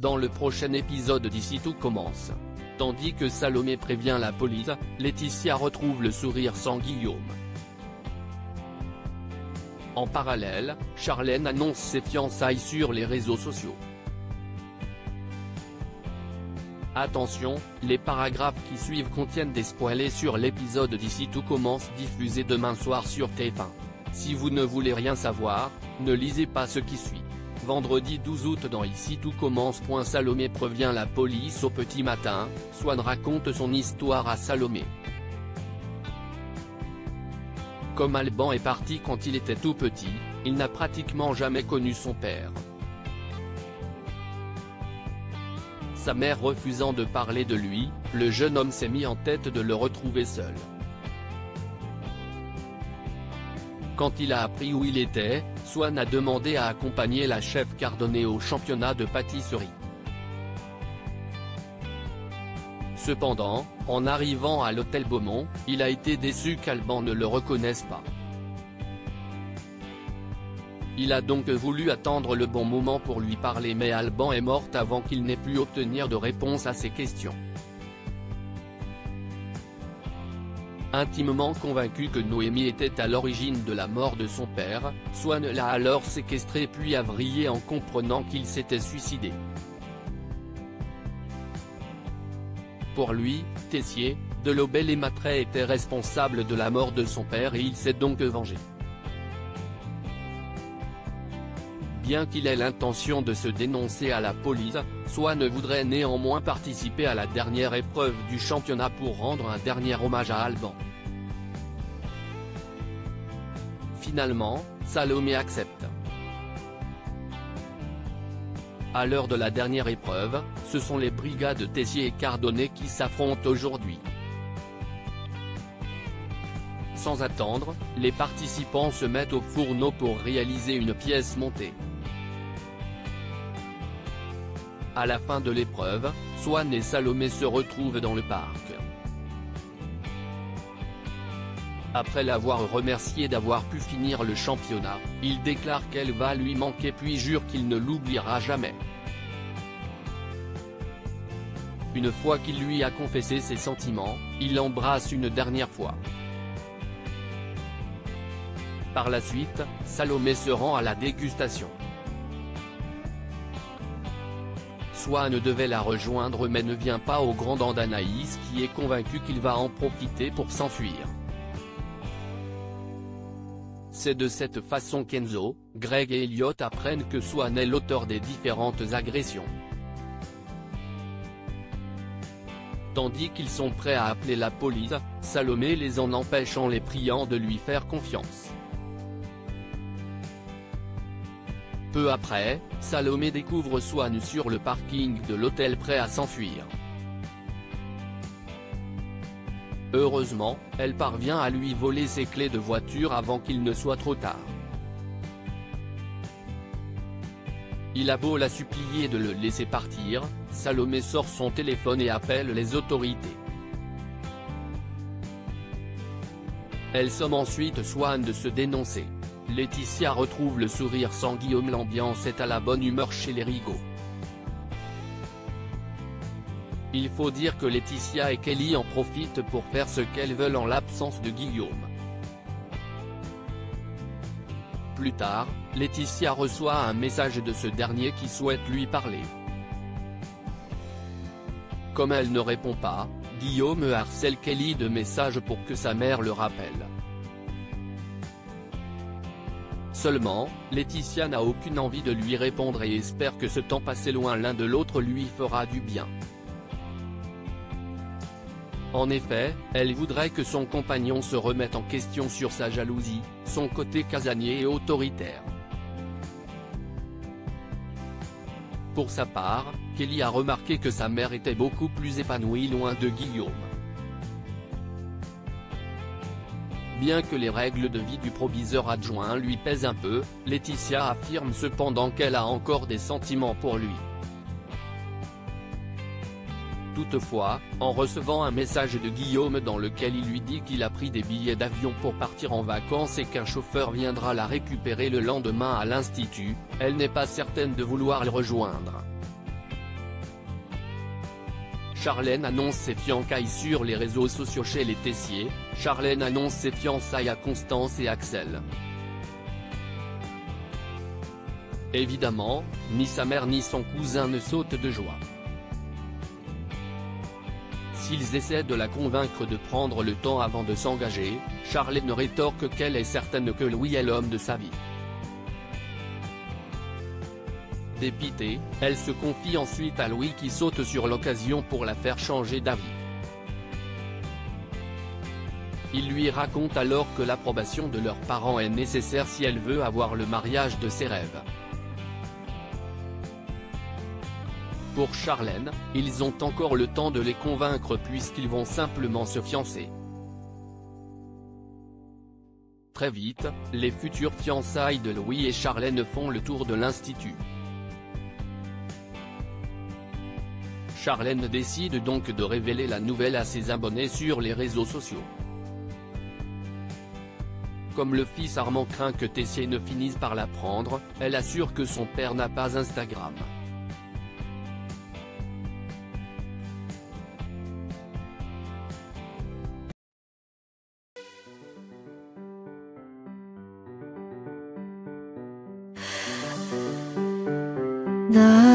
dans le prochain épisode d'Ici tout commence. Tandis que Salomé prévient la police, Laetitia retrouve le sourire sans Guillaume. En parallèle, Charlène annonce ses fiançailles sur les réseaux sociaux. Attention, les paragraphes qui suivent contiennent des spoilers sur l'épisode d'Ici tout commence diffusé demain soir sur TF1. Si vous ne voulez rien savoir, ne lisez pas ce qui suit. Vendredi 12 août dans Ici tout commence. Salomé prévient la police au petit matin, Swan raconte son histoire à Salomé. Comme Alban est parti quand il était tout petit, il n'a pratiquement jamais connu son père. Sa mère refusant de parler de lui, le jeune homme s'est mis en tête de le retrouver seul. Quand il a appris où il était, Swan a demandé à accompagner la chef Cardonnay au championnat de pâtisserie. Cependant, en arrivant à l'hôtel Beaumont, il a été déçu qu'Alban ne le reconnaisse pas. Il a donc voulu attendre le bon moment pour lui parler, mais Alban est mort avant qu'il n'ait pu obtenir de réponse à ses questions. Intimement convaincu que Noémie était à l'origine de la mort de son père, Swan l'a alors séquestré puis a vrillé en comprenant qu'il s'était suicidé. Pour lui, Tessier, Delobel et Mattray étaient responsables de la mort de son père et il s'est donc vengé. Bien qu'il ait l'intention de se dénoncer à la police, Swan voudrait néanmoins participer à la dernière épreuve du championnat pour rendre un dernier hommage à Alban. Finalement, Salomé accepte. À l'heure de la dernière épreuve, ce sont les brigades Tessier et Cardonnay qui s'affrontent aujourd'hui. Sans attendre, les participants se mettent au fourneau pour réaliser une pièce montée. À la fin de l'épreuve, Swan et Salomé se retrouvent dans le parc. Après l'avoir remercié d'avoir pu finir le championnat, il déclare qu'elle va lui manquer puis jure qu'il ne l'oubliera jamais. Une fois qu'il lui a confessé ses sentiments, il l'embrasse une dernière fois. Par la suite, Salomé se rend à la dégustation. Swan devait la rejoindre mais ne vient pas au grand dam d'Anaïs qui est convaincu qu'il va en profiter pour s'enfuir. C'est de cette façon qu'Enzo, Greg et Elliot apprennent que Swan est l'auteur des différentes agressions. Tandis qu'ils sont prêts à appeler la police, Salomé les en empêche en les priant de lui faire confiance. Peu après, Salomé découvre Swan sur le parking de l'hôtel prêt à s'enfuir. Heureusement, elle parvient à lui voler ses clés de voiture avant qu'il ne soit trop tard. Il a beau la supplier de le laisser partir, Salomé sort son téléphone et appelle les autorités. Elle somme ensuite Swan de se dénoncer. Laetitia retrouve le sourire sans Guillaume. L'ambiance est à la bonne humeur chez les Rigaud. Il faut dire que Laetitia et Kelly en profitent pour faire ce qu'elles veulent en l'absence de Guillaume. Plus tard, Laetitia reçoit un message de ce dernier qui souhaite lui parler. Comme elle ne répond pas, Guillaume harcèle Kelly de messages pour que sa mère le rappelle. Seulement, Laetitia n'a aucune envie de lui répondre et espère que ce temps passé loin l'un de l'autre lui fera du bien. En effet, elle voudrait que son compagnon se remette en question sur sa jalousie, son côté casanier et autoritaire. Pour sa part, Kelly a remarqué que sa mère était beaucoup plus épanouie loin de Guillaume. Bien que les règles de vie du proviseur adjoint lui pèsent un peu, Laetitia affirme cependant qu'elle a encore des sentiments pour lui. Toutefois, en recevant un message de Guillaume dans lequel il lui dit qu'il a pris des billets d'avion pour partir en vacances et qu'un chauffeur viendra la récupérer le lendemain à l'institut, elle n'est pas certaine de vouloir le rejoindre. Charlène annonce ses fiançailles sur les réseaux sociaux chez les Tessier. Charlène annonce ses fiançailles à Constance et Axel. Évidemment, ni sa mère ni son cousin ne sautent de joie. S'ils essaient de la convaincre de prendre le temps avant de s'engager, Charlène rétorque qu'elle est certaine que Louis est l'homme de sa vie. Dépitée, elle se confie ensuite à Louis qui saute sur l'occasion pour la faire changer d'avis. Il lui raconte alors que l'approbation de leurs parents est nécessaire si elle veut avoir le mariage de ses rêves. Pour Charlène, ils ont encore le temps de les convaincre puisqu'ils vont simplement se fiancer. Très vite, les futures fiançailles de Louis et Charlène font le tour de l'Institut. Charlène décide donc de révéler la nouvelle à ses abonnés sur les réseaux sociaux. Comme le fils Armand craint que Tessier ne finisse par la prendre, elle assure que son père n'a pas Instagram. 나